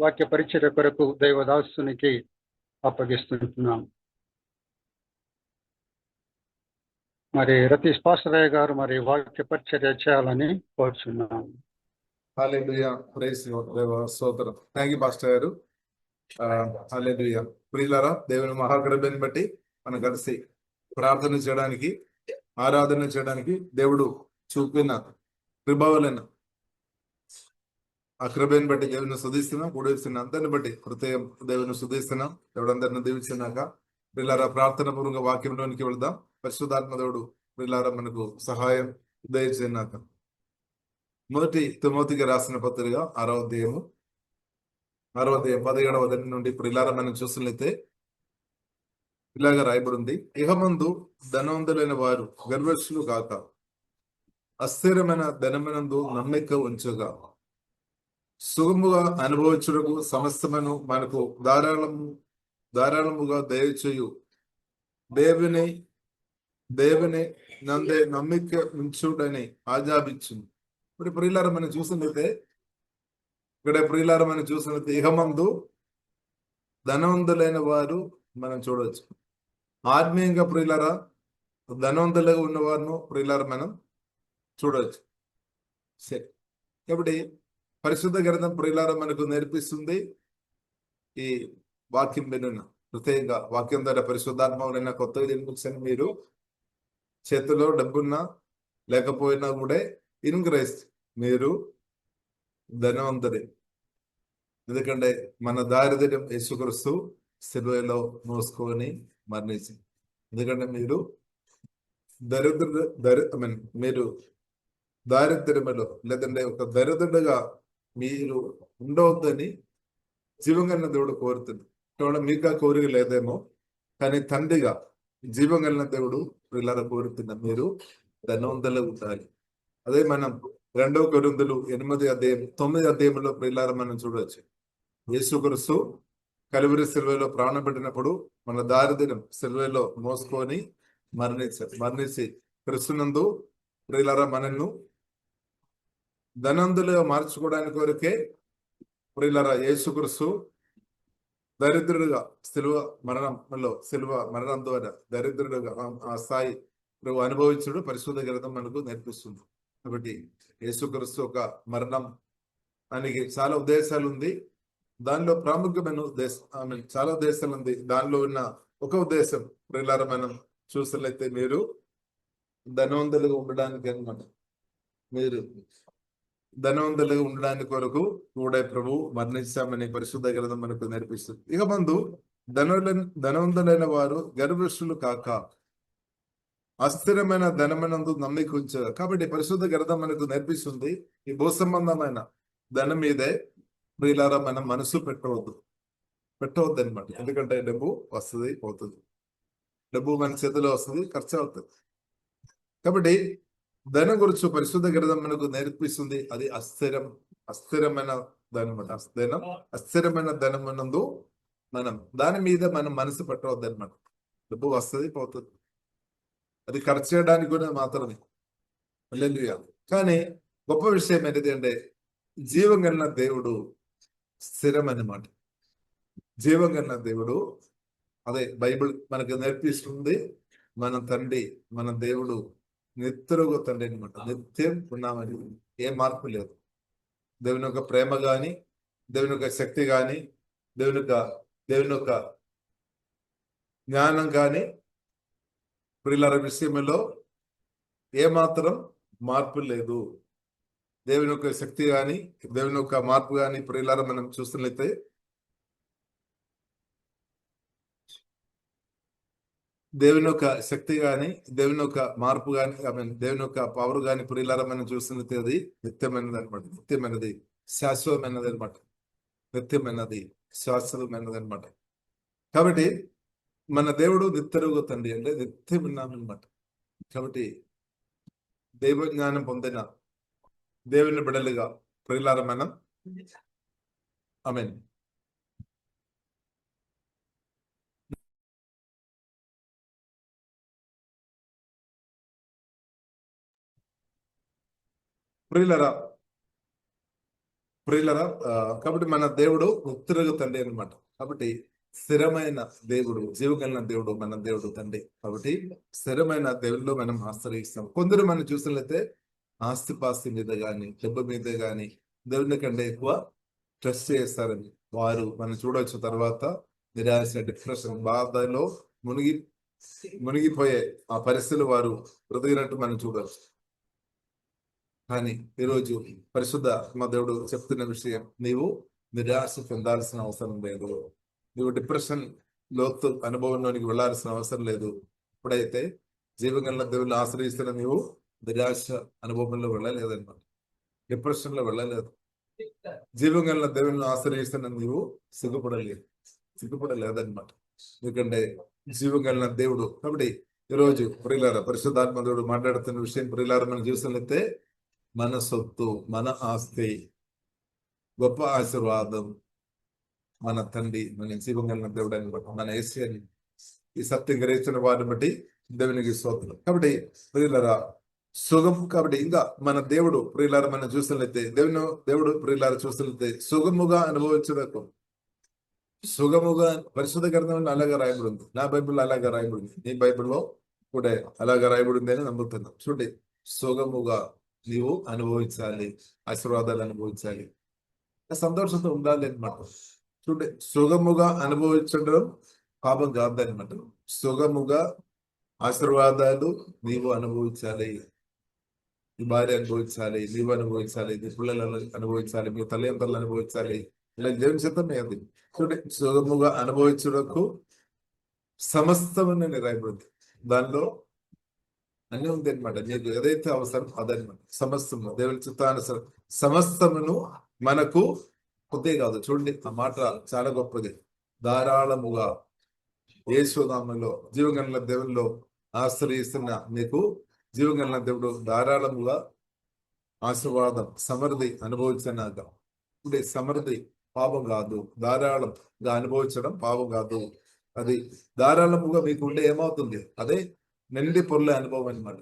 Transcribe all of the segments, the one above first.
వాక్య పరిచర్య కొరకు దైవదాసునికి అప్పగిస్తున్నాం. మరి రతీష్ పాస్టరయ్య గారు మరి వాక్య పరిచర్య చేయాలని కోరుచున్నాం. హల్లెలూయా, ప్రైజ్ స్తోత్రం. థాంక్యూ పాస్టర్ గారు. హల్లెలూయా. ప్రియులారా, దేవుని మహాకృపను బట్టి మనం కలిసి ప్రార్థన చేయడానికి, ఆరాధన చేయడానికి దేవుడు చూపిన కృపవలన ఆ కృపను బట్టి దేవుని స్తుతిస్తున్నాం. కూడిస్తున్న అందరిని బట్టి హృదయం దేవుని స్తుతిస్తున్నాం. దేవుడందరిని దీవించినాక ప్రియులారా, ప్రార్థన పూర్వక వాక్యంలోనికి వెళ్దాం. పరిశుద్ధాత్మ దేవుడు ప్రియులారా మనకు సహాయం దయచేయనాక. మొదటి తిమోతికి రాసిన పత్రిక 6వ అధ్యాయము 17వ వచనం నుండి ప్రియులారా మనం చూసినట్లయితే ఇలాగా రాయబడింది. ఇహమందు ధనవంతులైన వారు గర్వశులు కాక అస్థిరమైన ధనమునందు నమ్మిక ఉంచగా సుగముగా అనుభవించుటకు సమస్తమును మనకు ధారాళముగా దయచేయు దేవుని నందే నమ్మిక ఉంచుడని ఆజ్ఞాపించును. ఇప్పుడు ప్రియులారా మనం చూసినట్లయితే ఇహమందు ధనవంతులైన వారు మనం చూడవచ్చు. ఆత్మీయంగా ప్రియులారా ధనవంతులుగా ఉన్నవారును ప్రియులారా మనం చూడవచ్చు. సరే, కాబట్టి పరిశుద్ధ గ్రంథం ప్రియులారా మనకు నేర్పిస్తుంది. ఈ వాక్యం విన్న ప్రత్యేకంగా వాక్యం ద్వారా పరిశుద్ధాత్మ కొత్తగా జన్మించని మీరు చేతిలో డబ్బున్నా లేకపోయినా కూడా ఇన్క్రైస్ట్ మీరు ధనవంతుడే. ఎందుకంటే మన దారిద్ర్యం యేసుక్రీస్తు సిలువలో మోసుకొని మరణించింది. ఎందుకంటే మీరు మీరు దారిద్ర్యములో లేదంటే ఒక దరిద్రుడుగా మీరు ఉండవద్దని జీవంగలిగిన దేవుడు కోరుతుంది. కేవలం మీకు ఆ కోరిక లేదేమో, కానీ తండ్రిగా జీవంగలిగిన దేవుడు పిల్లల కోరుతున్న మీరు ధనవంతులు ఉండాలి. అదే మనం 2 కొరింథీయులు 9వ అధ్యాయంలో పిల్లల మనం చూడవచ్చు. యేసుక్రీస్తు కలువరి సిలువలో ప్రాణం పెట్టినప్పుడు మన దారిద్ర్యం సిలువలో మోసుకొని మరణించి క్రీస్తునందు ప్రియులారా మనల్ని ధనవంతులుగా మార్చుకోవడానికి కొరకే ప్రియులారా యేసుక్రీస్తు దరిద్రుడుగా సిలువ మరణం ద్వారా దరిద్రుడుగా ఆ స్థాయి అనుభవించుడు పరిశుద్ధ గ్రంథం మనకు నేర్పిస్తుంది. కాబట్టి యేసుక్రీస్తు ఒక మరణం ఆయనకి చాలా ఉద్దేశాలు ఉంది. దానిలో ప్రాముఖ్యమైన చాలా ఉద్దేశాలు ఉంది. దానిలో ఉన్న ఒక ఉద్దేశం ప్రియులారా మనం చూసినట్లయితే మీరు ధనవంతులుగా ఉండడానికి అనమాట. మీరు ధనవంతులుగా ఉండడానికి కొరకు కూడా ప్రభు మరణించామని పరిశుద్ధ గ్రంథం మనకు నేర్పిస్తుంది. ఇక ముందు ధనవంతులైన వారు గర్వశులు కాక అస్థిరమైన ధనమనందు నమ్మిక ఉంచారు. కాబట్టి పరిశుద్ధ గ్రంథం మనకు నేర్పిస్తుంది ఈ భూ సంబంధమైన ధనం మీదే ప్రియులారా మనం మనసు పెట్టవద్దు అనమాట. ఎందుకంటే డబ్బు వస్తుంది పోతుంది, డబ్బు మన చేతిలో వస్తుంది, ఖర్చు అవుతుంది. కాబట్టి ధనం గురించి పరిశుద్ధ గ్రంథం మనకు నేర్పిస్తుంది. అది అస్థిరమైన ధనం. అస్థిరమైన ధనమునందు మనం దాని మీద మనం మనసు పెట్టవద్దు అనమాట. డబ్బు వస్తుంది పోతుంది, అది ఖర్చు చేయడానికి కూడా మాత్రమే. హల్లెలూయా. కానీ గొప్ప విషయం ఏంటిది అంటే జీవం కలిగిన దేవుడు స్థిరం అన్నమాట. జీవం కలిగిన దేవుడు, అదే బైబిల్ మనకు నేర్పిస్తుంది. మన తండ్రి, మన దేవుడు నిత్యరుగు తండ్రి అనమాట. నిత్యం ఉన్నామని, ఏం మార్పు లేదు. దేవుని యొక్క ప్రేమ గాని, దేవుని యొక్క శక్తి గాని, దేవుని యొక్క జ్ఞానం కానీ ప్రియులార విషయంలో ఏమాత్రం మార్పు లేదు. దేవుని యొక్క శక్తి కానీ, దేవుని యొక్క మార్పు కానీ ప్రియులార మనం చూస్తున్నట్లయితే దేవుని యొక్క శక్తి కానీ, దేవుని యొక్క మార్పు కానీ, దేవుని యొక్క పవర్ కానీ ప్రియులారా మనం చూస్తున్నది అది నిత్యమైనది అనమాట. నిత్యమైనది, శాశ్వతమైనది అనమాట. నిత్యమైనది, శాశ్వతమైనది అనమాట. కాబట్టి మన దేవుడు నిత్యరుగు తండ్రి అంటే నిత్యం ఉన్నామన్నమాట. కాబట్టి దైవ జ్ఞానం పొందిన దేవుని బిడ్డలుగా ప్రియులారా మనం ఆమేన్. ప్రియులారా ప్రియులరా, కాబట్టి మన దేవుడు ఉత్తరగు తండ్రి అన్నమాట. కాబట్టి స్థిరమైన దేవుడు, జీవగలిగిన దేవుడు మన దేవుడు తండ్రి. కాబట్టి స్థిరమైన దేవుడిలో మనం ఆశ్రయిస్తాం. కొందరు మనం చూసినట్లయితే ఆస్తిపాస్తి మీద గాని, డబ్బు మీద గాని దేవుని కంటే ఎక్కువ ట్రస్ట్ చేస్తారని వారు మనం చూడవచ్చు. తర్వాత నిరాశ, డిప్రెషన్, బాధలో మునిగిపోయే ఆ పరిస్థితులు వారు బ్రతికినట్టు మనం చూడవచ్చు. కానీ ఈరోజు పరిశుద్ధ మా దేవుడు చెప్తున్న విషయం, నీవు నిరాశ చెందాల్సిన అవసరం లేదు. నువ్వు డిప్రెషన్ లోతు అనుభవంలోనికి వెళ్లాల్సిన అవసరం లేదు. ఇప్పుడైతే జీవగల దేవుళ్ళు ఆశ్రయిస్తున్న నీవు నిరాశ అనుభవంలో వెళ్ళలేదన్నమాట, డిప్రెషన్ లో వెళ్ళలేదు. జీవగల దేవుళ్ళని ఆశ్రయిస్తున్న నీవు సిగ్గుపడలేదన్నమాట. ఎందుకంటే జీవగల దేవుడు. కాబట్టి ఈరోజు ప్రియులార, పరిశుద్ధాత్మ దేవుడు మాట్లాడుతున్న విషయం ప్రియులార మనం చూసినట్లయితే, మన సొత్తు, మన ఆస్తి, గొప్ప ఆశీర్వాదం మన తండ్రి, మన జీవగలిగిన దేవుడు అనమాట, మన యేసయ్యని. ఈ సత్యం గ్రహించిన వారిని బట్టి దేవునికి స్తోత్రం. కాబట్టి ప్రియులారా, సుఖం. కాబట్టి ఇంకా మన దేవుడు ప్రియులార మనం చూసినట్లయితే, దేవుడు ప్రియులార చూసినట్లయితే సుఖముగా అనుభవించడానికి, సుఖముగా పరిశుద్ధ గ్రంథంలో అలాగా రాయబడింది. నా బైబిల్లో అలాగా రాయబడింది, నీ బైబిల్లో కూడా అలాగా రాయబడింది అని నమ్ముతున్నాం. చూడండి, సుఖముగా నీవు అనుభవించాలి, ఆశీర్వాదాలు అనుభవించాలి, సంతోషంతో ఉండాలి అనమాట. చూడండి, సుఖముగా అనుభవించడం పాపం కాదనమాట. సుఖముగా ఆశీర్వాదాలు నీవు అనుభవించాలి, నీ భార్య అనుభవించాలి, నీవు అనుభవించాలి, నీ పిల్లలు అనుభవించాలి, మీ తల్లిదండ్రులు అనుభవించాలి. ఇలా దేవుని చిత్తమే అది. చూడండి, సుఖముగా అనుభవించడానికి సమస్తమని రాయబడింది. దానిలో అన్నీ ఉంది అనమాట. నీకు ఏదైతే అవసరం అదనమాట. సమస్తము దేవుని చిత్తానుసరం సమస్తమును మనకు కొద్దే కాదు. చూడండి, ఆ మాట చాలా గొప్పది. ధారాళముగా యేసునామములో జీవగల దేవుల్లో ఆశ్రయిస్తున్న నీకు జీవగల దేవుడు ధారాళముగా ఆశీర్వాదం, సమృద్ధి అనుభవించినాక. ఇప్పుడు సమృద్ధి పాపం కాదు, ధారాళంగా అనుభవించడం పాపం కాదు. అది ధారాళముగా మీకు ఉండే ఏమవుతుంది, అదే నిండి పొర్లే అనుభవం అనమాట.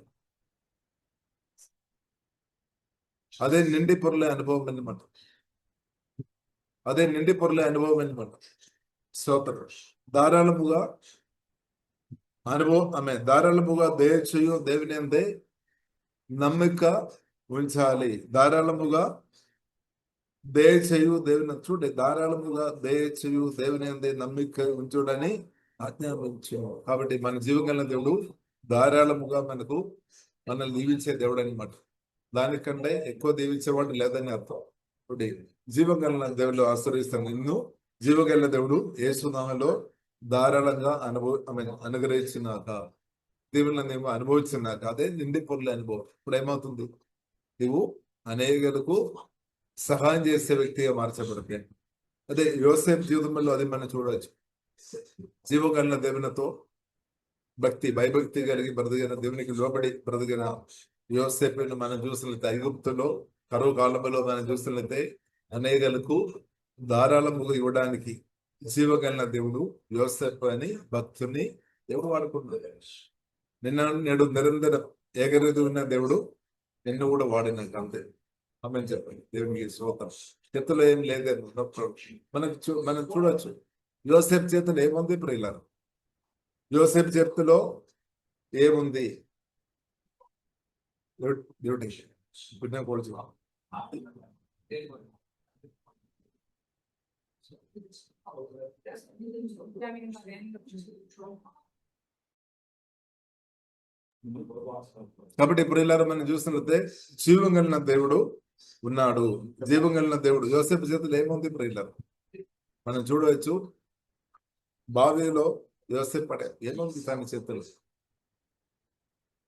అదే నిండి పొర్లే అనుభవం అనమాట. అదే నిండి పొర్లే అనుభవం అనమాట. స్తోత్రం. ధారాళముగా అనుభవం, ధారాళముగా దయచేయు దేవుని అందే నమ్మిక ఉంచాలి. ధారాళముగా దయచేయు దేవుని, చూడండి, ధారాళముగా దయచేయు దేవుని అందే నమ్మిక ఉంచుడని ఆజ్ఞాపించు. కాబట్టి మన జీవగల దేవుడు ధారాళముగా మనల్ని దీవించే దేవుడు అనమాట. దానికంటే ఎక్కువ దీవించేవాడు లేదని అర్థం. ఇప్పుడు జీవగల దేవుడు ఆశ్రయిస్తాను నిన్ను. జీవగల దేవుడు యేసునామములో ధారాళంగా అనుగ్రహించినాక, దేవుళ్ళని ఏమో అనుభవించినాక, అదే నిండి పొర్లే అనుభవం. ఇప్పుడు ఏమవుతుంది, నువ్వు అనేకులకు సహాయం చేసే వ్యక్తిగా మార్చబడితే, అదే యోసేపు జీవితంలో అది మనం చూడవచ్చు. జీవగల దేవునితో భయభక్తి కలిగి బ్రతికిన, దేవునికి లోబడి బ్రతికిన యోసేపును మనం చూసినట్లయితే, ఐగుప్తులో కరువు కాలంలో మనం చూసినట్లయితే అనేకులకు ధారాళముగా ఇవ్వడానికి జీవగల దేవుడు యోసేపు అని భక్తుని దేవుడు వాడుకుంటాడు. నేడు నిరంతరం ఏకరీతి ఉన్న దేవుడు నిన్ను కూడా వాడినాక అంతే. ఆమె చెప్పండి, దేవునికి స్తోత్రం. చేతుల్లో ఏం లేదని మనం చూడొచ్చు. యోసేపు చేతులు ఏముంది ప్రియులారా? యోసేపు చేతిలో ఏముంది? డ్యూటీ బిడ్డ కోల్చు. కాబట్టి ప్రియులారా, మనం చూసినట్లయితే జీవం కలిగిన దేవుడు ఉన్నాడు. జీవం కలిగిన దేవుడు యోసేపు చేతులు ఏముంది ప్రియులారా? మనం చూడవచ్చు. బావిలో యోసేపు పడే ఏముంది తన చేతులు?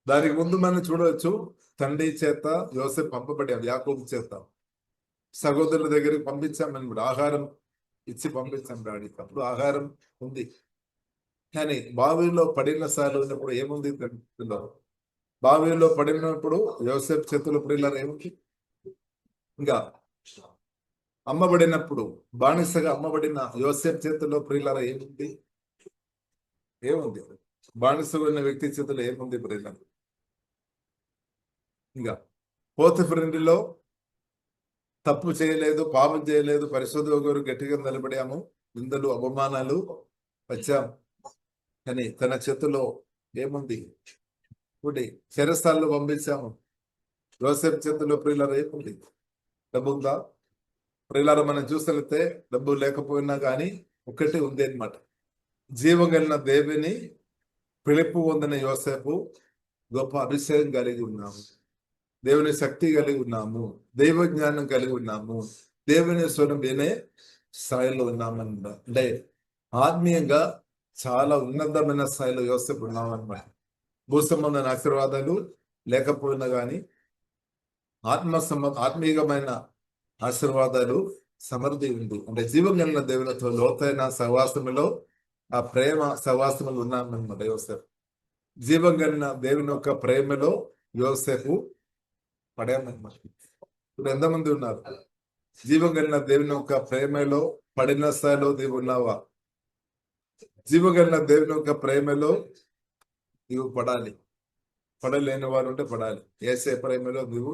దానికి ముందు మనం చూడవచ్చు, తండ్రి చేత యోసేపు పంపబడ్డాడు, యాకోబు చేత సహోదరుల దగ్గరికి పంపించామని కూడా, ఆహారం ఇచ్చి పంపించాం డాడీకి. అప్పుడు ఆహారం ఉంది. కానీ బావిలో పడిన సార్లు ఉన్నప్పుడు ఏముంది? బావిలో పడినప్పుడు యోసేపు చేతులు ప్రియులారా ఏముంది? ఇంకా అమ్మబడినప్పుడు, బానిసగా అమ్మబడిన యోసేపు చేతుల్లో ప్రియులారా ఏముంది? బానిసగా ఉన్న వ్యక్తి చేతుల్లో ఏముంది ప్రియులారా? ఇంకా పోతిఫర్ ఇంటిలో తప్పు చేయలేదు, పాపం చేయలేదు, పరిశుద్ధ గారు గట్టిగా నిలబడాము, నిందలు అవమానాలు వచ్చాం. కానీ తన చేతిలో ఏముంది? ఒకటి చెరస్థాల్లో పంపించాము. యోసేపు చేతిలో ప్రియులారా ఏముంది? డబ్బు ఉందా? ప్రియులారా మనం చూస్తే డబ్బు లేకపోయినా కానీ ఒకటి ఉంది అనమాట. జీవం కలిగిన దేవుని పిలుపు పొందిన యోసేపు గొప్ప అభిషేకం కలిగి ఉన్నాము, దేవుని శక్తి కలిగి ఉన్నాము, దైవ జ్ఞానం కలిగి ఉన్నాము, దేవుని స్వరం వినే స్థాయిలో ఉన్నామన్నమాట. అంటే ఆత్మీయంగా చాలా ఉన్నతమైన స్థాయిలో యోసేపు ఉన్నామన్నమాట. భూసంబంధమైన ఆశీర్వాదాలు లేకపోయినా కానీ ఆత్మీయమైన ఆశీర్వాదాలు సమృద్ధి ఉంది. అంటే జీవం కలిగిన దేవునితో లోతైన సహవాసములో ఆ ప్రేమ సహవాసములు ఉన్నామన్నమాట. యోసేపు జీవం కలిగిన దేవుని యొక్క ప్రేమలో యోసేపు పడామన్నమాట. ఇప్పుడు ఎంతమంది ఉన్నారు జీవం కలిగిన దేవుని యొక్క ప్రేమలో పడిన స్థాయిలో నీవు ఉన్నావా? జీవం కలిగిన దేవుని యొక్క ప్రేమలో నీవు పడాలి. పడలేని వారు ఉంటే పడాలి. యేసే ప్రేమలో నీవు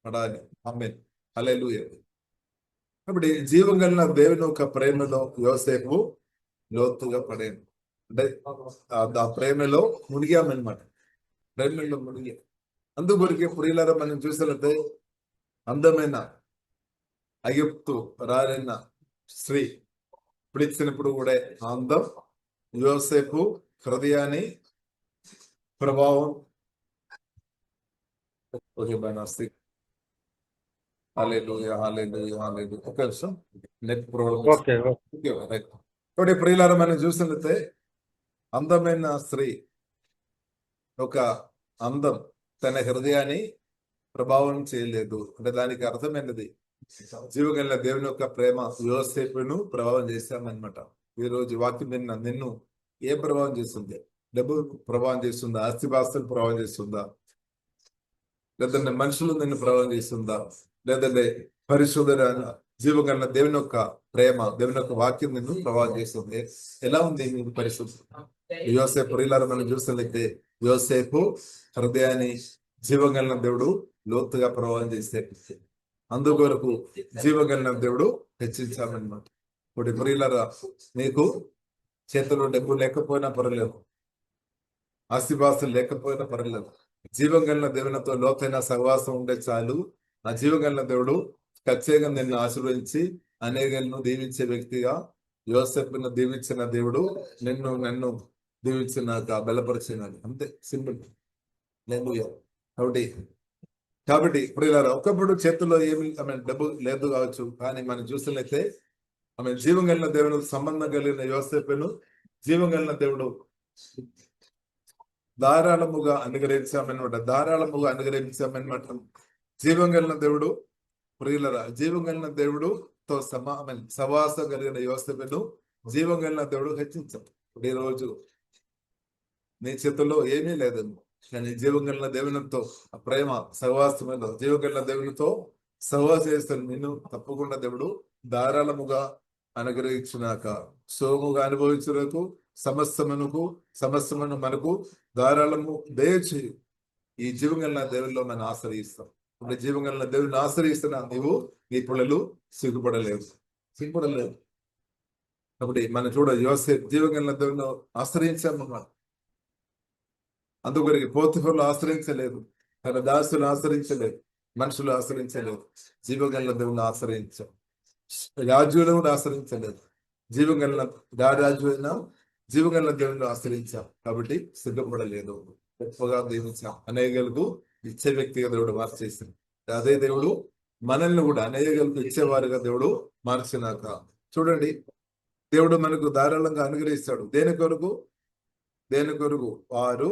పడాలి. ఆమేన్, హల్లెలూయా. కాబట్టి జీవం కలిగిన దేవుని యొక్క ప్రేమలో యోసేపు లోతుగా పడాను. అంటే ఆ ప్రేమలో మునిగామన్నమాట. ప్రేమలో మునిగా అందుకొరికే ప్రియులారా మనం చూసినట్లయితే అందమైన ఐగుప్తు రాలిన స్త్రీ పిలిచినప్పుడు కూడా అందం యోసేపు హృదయాన్ని ప్రభావం నెట్ ప్రాబ్లం. ఓకే. కాబట్టి ప్రియులారా మనం చూసినట్లయితే అందమైన స్త్రీ ఒక అందం తన హృదయాన్ని ప్రభావం చేయలేదు. అంటే దానికి అర్థమైనది జీవగల దేవుని యొక్క ప్రేమ యోసేపును ప్రభావం చేశామన్నమాట. ఈ రోజు వాక్యం నిన్ను ఏ ప్రభావం చేస్తుంది? డబ్బు ప్రభావం చేస్తుందా? ఆస్తిపాస్తులు ప్రభావం చేస్తుందా? లేదంటే మనుషులు నిన్ను ప్రభావం చేస్తుందా? లేదంటే పరిశుద్ధ జీవగల దేవుని యొక్క ప్రేమ, దేవుని యొక్క వాక్యం నిన్ను ప్రభావం చేస్తుంది? ఎలా ఉంది నీ పరిశుద్ధ? యోసేపు ప్రియులారా మనం చూసినట్లయితే యోసేపు హృదయాన్ని జీవగల దేవుడు లోతుగా ప్రభావం చేస్తే అందుకొరకు జీవగల దేవుడు హెచ్చించామన్నమాట. ఇప్పుడు ప్రియులారా నీకు చేతిలో డబ్బు లేకపోయినా పర్లేదు, ఆస్తిపాస్తులు లేకపోయినా పర్లేదు, జీవం కలిగిన దేవునితో లోతైన సహవాసం ఉండే చాలు. ఆ జీవం కలిగిన దేవుడు ఖచ్చితంగా నిన్ను ఆశీర్వదించి అనేకలను దీవించే వ్యక్తిగా యోసేపును దీవించిన దేవుడు నన్ను దీవించినాక బలపరిచినాడు. అంతే, సింపుల్. కాబట్టి ప్రియులారా ఒకప్పుడు చేతుల్లో ఏమి డబ్బు లేదు కావచ్చు, కానీ మనం చూసినట్లయితే జీవం కలిగిన దేవుడు సంబంధం కలిగిన యోసేపును జీవం కలిగిన దేవుడు ధారాళముగా అనుగ్రహించామన్నమాట. జీవం కలిగిన దేవుడు ప్రియులరా జీవం కలిగిన దేవుడుతో సవాసం కలిగిన యోసేపును జీవం కలిగిన దేవుడు హెచ్చించాం. ఈ రోజు నీ చేతుల్లో ఏమీ లేదు, కానీ జీవం కలిగిన దేవునితో ప్రేమ సహవాసంలో జీవం కలిగిన దేవునితో సహవాసం చేస్తాను నిన్ను తప్పకుండా దేవుడు ధారాళముగా అనుగ్రహించినాక సోముగా అనుభవించుటకు సమస్తమును మనకు ధారాళము దయచేయు. ఈ జీవం కలిగిన దేవుల్లో మనం ఆశ్రయిస్తాం. ఇప్పుడు జీవం కలిగిన దేవుని ఆశ్రయిస్తున్నా నీవు నీ పిల్లలు సిగ్గుపడలేవు. కాబట్టి మనం యోసేపు జీవం కలిగిన దేవుని ఆశ్రయించామన్నమాట. అందుకొరికి పోతిఫర్లు ఆశ్రయించలేదు, తన దాసులు ఆశ్రయించలేదు, మనుషులు ఆశ్రయించలేదు, జీవం కలిగిన దేవుని ఆశ్రయించాం. రాజులను కూడా ఆశ్రయించలేదు, జీవం కలిగిన రాజు అయినా జీవం కలిగిన దేవుని ఆశ్రయించాం. కాబట్టి సిద్ధపడలేదు, గొప్పగా దీవించాం. అనేకలకు ఇచ్చే వ్యక్తిగా దేవుడు మార్చేసింది. అదే దేవుడు మనల్ని కూడా అనేకలకు ఇచ్చేవారుగా దేవుడు మార్చినాక చూడండి, దేవుడు మనకు ధారాళంగా అనుగ్రహిస్తాడు. దేని కొరకు? వారు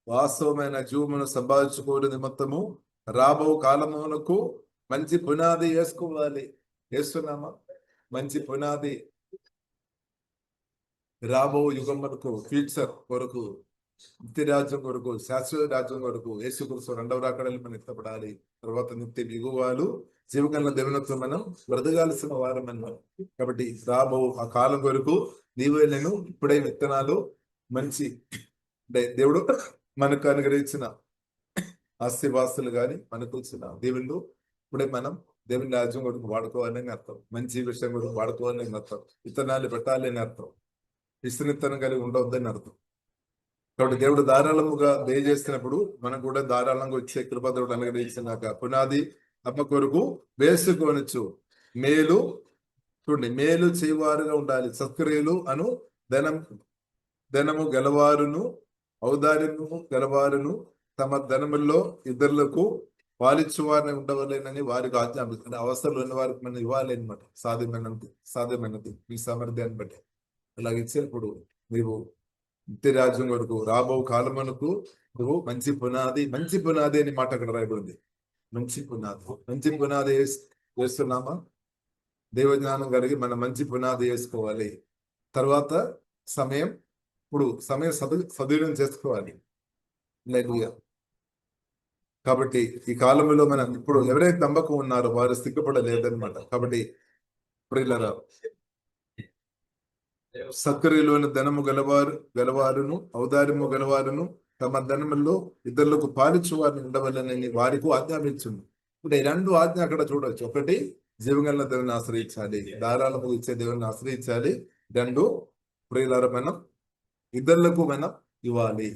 వాస్తవమైన జీవమును సంపాదించుకోవడం నిమిత్తము రాబో కాలమునకు మంచి పునాది వేసుకోవాలి. వేస్తున్నామా? మంచి పునాది రాబో యుగం వరకు, ఫ్యూచర్ కొరకు, నిత్య రాజ్యం కొరకు, శాశ్వత రాజ్యం కొరకు, యేసుక్రీస్తు రెండవ రాకడలు మనం ఎత్తపడాలి. తర్వాత నిత్య దిగువాలు జీవగల దేవునితో మనం బ్రతకాల్సిన వారం అన్నాం. కాబట్టి రాబో ఆ కాలం కొరకు నీవు నేను ఇప్పుడే విత్తనాలు మంచి దేవుడు మనకు అనుగ్రహించిన ఆస్తిపాస్తులు కానీ మనకు వచ్చిన దేవుళ్ళు ఇప్పుడే మనం దేవుని రాజ్యం కొరకు వాడుకోవాలని అర్థం. మంచి విషయం కొరకు వాడుకోవాలని అర్థం. విత్తనాలు పెట్టాలి అని అర్థం. విస్తృతనం కలిగి ఉండవద్దని అర్థం. కాబట్టి దేవుడు ధారాళముగా దయచేస్తున్నప్పుడు మనకు కూడా ధారాళంగా వచ్చే కృప దేవుడు అనుగ్రహించినాక పునాది అమ్మ కొరకు వేసుకోనొచ్చు. మేలు చూడండి, మేలు చేయవారుగా ఉండాలి. సత్క్రియలు అను ధనము గెలవారును ఔదార్యము గెలవారును తమ ధనముల్లో ఇతరులకు పాలిచ్చువారిని ఉండవలేనని వారికి ఆజ్ఞాపిస్తుంది. అవసరం ఉన్న వారికి మనం ఇవ్వాలి అనమాట. సాధ్యమైనది మీ సామర్థ్యాన్ని బట్టి అలాగే ఇచ్చినప్పుడు నీవు నిత్య రాజ్యం వరకు రాబో కాలమునకు నువ్వు మంచి పునాది అని మాట అక్కడ రాయబడింది. మంచి పునాది వేస్తున్నామా? దేవజ్ఞానం కలిగి మనం మంచి పునాది వేసుకోవాలి. తర్వాత సమయం సద్వినియోగం చేసుకోవాలి. కాబట్టి ఈ కాలంలో మనం ఇప్పుడు ఎవరైతే నమ్మకం ఉన్నారో వారు సిగ్గుపడలేదన్నమాట. కాబట్టి ప్రియులారా, సత్క్రియలోని ధనము గలవారును ఔదార్యము గలవారును తమ ధనములో ఇతరులకు పాలిచ్చు వారిని ఉండవలనని వారికి ఆజ్ఞాపించింది. ఇప్పుడు ఈ రెండు ఆజ్ఞ అక్కడ చూడవచ్చు. ఒకటి, జీవగల దేవుని ఆశ్రయించాలి, ధారాళము ఇచ్చే దేవుని ఆశ్రయించాలి. రెండు, ప్రియులారా, మనం ఇతరులకు మనం ఇవ్వాలి.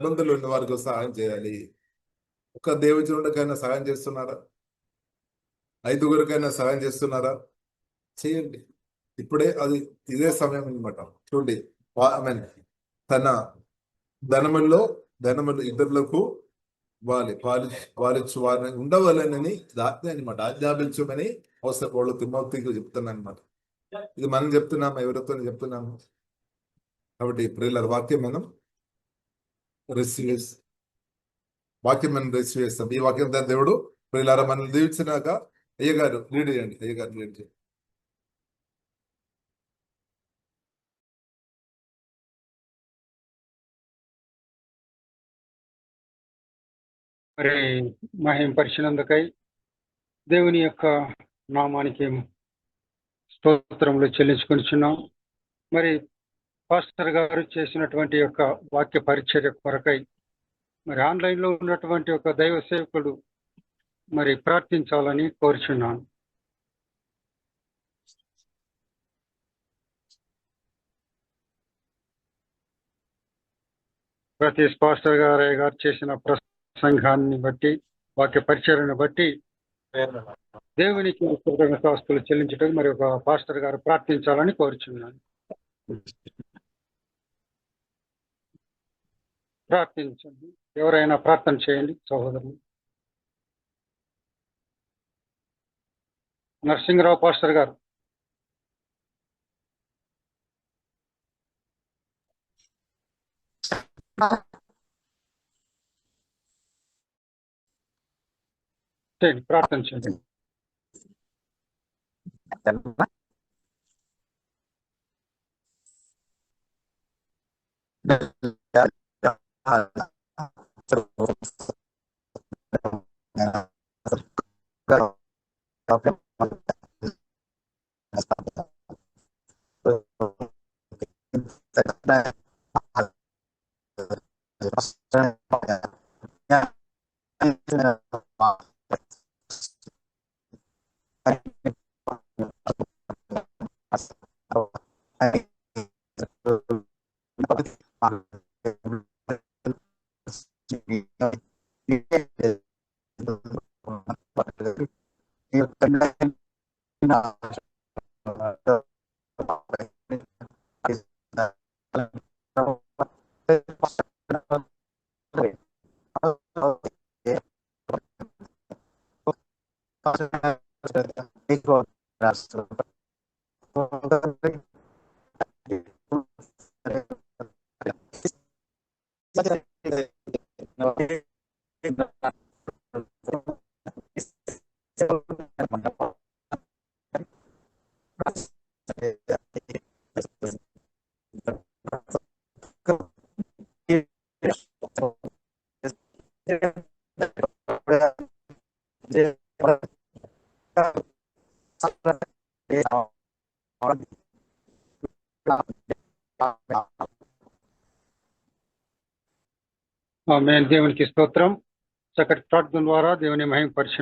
ఇబ్బందులు ఉన్న వారికి సహాయం చేయాలి. ఒక దేవజనుడికైనా సహాయం చేస్తున్నారా? 5గురికైనా సహాయం చేస్తున్నారా? చేయండి. ఇప్పుడే ఇదే సమయం అనమాట. చూడండి, తన ధనములు ఇతరులకు పాలిచ్చు వారిని ఉండవలనని ఆజ్ఞ అనమాట. ఆజ్ఞాపించమని అవసరం వాళ్ళు తిమ్మతికి చెప్తున్నాను అనమాట. ఇది మనం చెప్తున్నాము, ఎవరితో చెప్తున్నాము. కాబట్టి ప్రియుల వాక్యం మనం రిసీవ్ చేస్తాం. ఈ వాక్యం దేవుడు ప్రియులారా మనల్ని దీవించినాక అయ్యగారు లీడ్ చేయండి. మరి మహిమ పరిచినందుకై దేవుని యొక్క నామానికి స్తోత్రములు చెల్లించుకొనిచున్నాం. మరి పాస్టర్ గారు చేసినటువంటి యొక్క వాక్య పరిచర్య కొరకై మరి ఆన్లైన్లో ఉన్నటువంటి ఒక దైవ సేవకుడు మరి ప్రార్థించాలని కోరుచున్నాను. ప్రతి పాస్టర్ గారు చేసిన ప్రసంగాన్ని బట్టి, వాక్య పరిచర్యను బట్టి దేవునికి కృతజ్ఞతాస్తులు చెల్లించడం మరి ఒక పాస్టర్ గారు ప్రార్థించాలని కోరుచున్నాను. ప్రార్థించండి. ఎవరైనా ప్రార్థన చేయండి సహోదరులు. నరసింహరావు పాస్టర్ గారు. చేయండి, ప్రార్థన చేయండి. ఆమేన్. దేవునికి స్తోత్రం. చక్కటి ప్రార్థన ద్వారా దేవుని మహిమపరిచి